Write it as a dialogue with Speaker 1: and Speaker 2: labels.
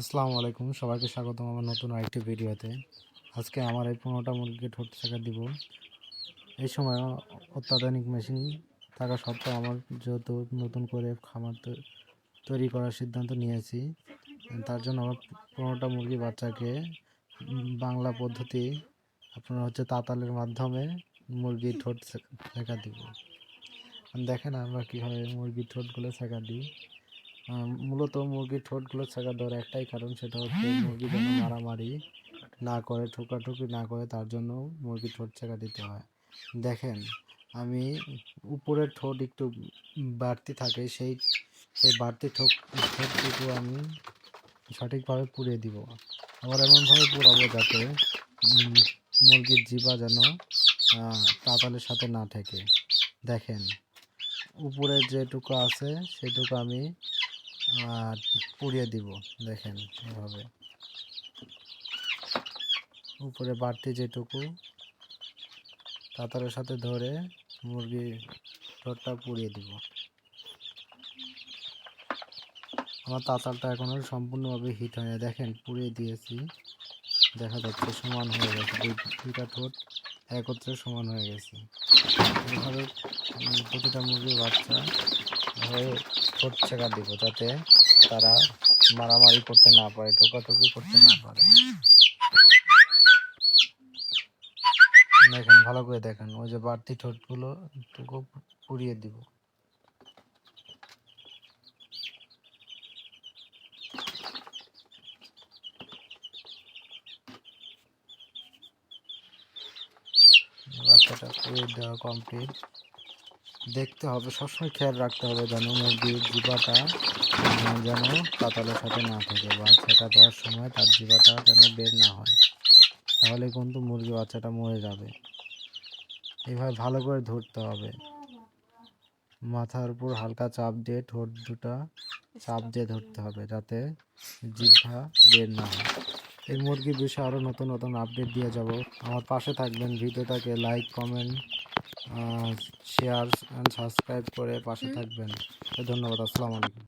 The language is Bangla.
Speaker 1: আসসালামু আলাইকুম, সবাইকে স্বাগতম আমার নতুন আরেকটি ভিডিওতে। আজকে আমার এই ১৫টা মুরগিকে ঠোঁট শেখা দিব। এই সময় অত্যাধুনিক মেশিন থাকা সত্ত্বেও আমার যেহেতু নতুন করে খামার তৈরি করার সিদ্ধান্ত নিয়েছি, তার জন্য আমার ১৫টা মুরগি বাচ্চাকে বাংলা পদ্ধতি আপনার তাতালের মাধ্যমে মুরগির ঠোঁট শেখা দিব। দেখেন আমরা কীভাবে মুরগির ঠোঁটগুলো শেখা দিই। মূলত মুরগির ঠোঁটগুলো ছেঁকা দেওয়ার একটাই কারণ, সেটা হচ্ছে মুরগি যেন মারামারি না করে, ঠোকাঠুকি না করে, তার জন্য মুরগির ঠোঁট ছেঁকা দিতে হয়। দেখেন আমি উপরের ঠোঁট একটু বাড়তি থাকে, সেই বাড়তি ঠোঁটটুকু আমি সঠিকভাবে পুড়িয়ে দিব। আবার এমনভাবে পুরাবো যাতে মুরগির জিহ্বা যেন তাতালের সাথে না ঠেকে। দেখেন উপরের যেটুকু আছে সেটুকু আমি পুড়িয়ে দিব। দেখেন এভাবে উপরে বাড়তি যেটুকু তাতারের সাথে ধরে মুরগির ঠোঁটটা পুড়িয়ে দিব। আমার তাতালটা এখনো সম্পূর্ণভাবে হিট হয়নি। দেখেন পুড়িয়ে দিয়েছি, দেখা যাচ্ছে সমান হয়ে গেছে, দুইটা ঠোঁট একত্রে সমান হয়ে গেছে। এভাবে প্রতিটা মুরগির বাচ্চা হয়ে ঠোঁট ছেঁকা দিব, যাতে তারা মারামারি করতে না পারে, ঠোকাঠুকি করতে না পারে। দেখেন ভালো করে দেখেন, ওই যে বাড়তি ঠোঁটগুলো পুড়িয়ে দিব। বাচ্চাটা পুড়িয়ে দেওয়া কমপ্লিট। দেখতে হবে, সবসময় খেয়াল রাখতে হবে যেন মুরগির জিহ্বাটা যেন তাতালের সাথে না থাকে, বা ছেঁকা দেওয়ার সময় তার জিহ্বাটা যেন বের না হয়, তাহলে কিন্তু মুরগি বাচ্চাটা মরে যাবে। এইভাবে ভালো করে ধরতে হবে, মাথার উপর হালকা চাপ দিয়ে ঠোঁট দুটা চাপ দিয়ে ধরতে হবে, যাতে জিহ্বা বের না হয়। এই মুরগির বিষয়ে আরও নতুন নতুন আপডেট দিয়ে যাব। আমার পাশে থাকবেন, ভিডিওটাকে like, comment, share and subscribe করে পাশে থাকবেন। ধন্যবাদ। আসসালামু আলাইকুম।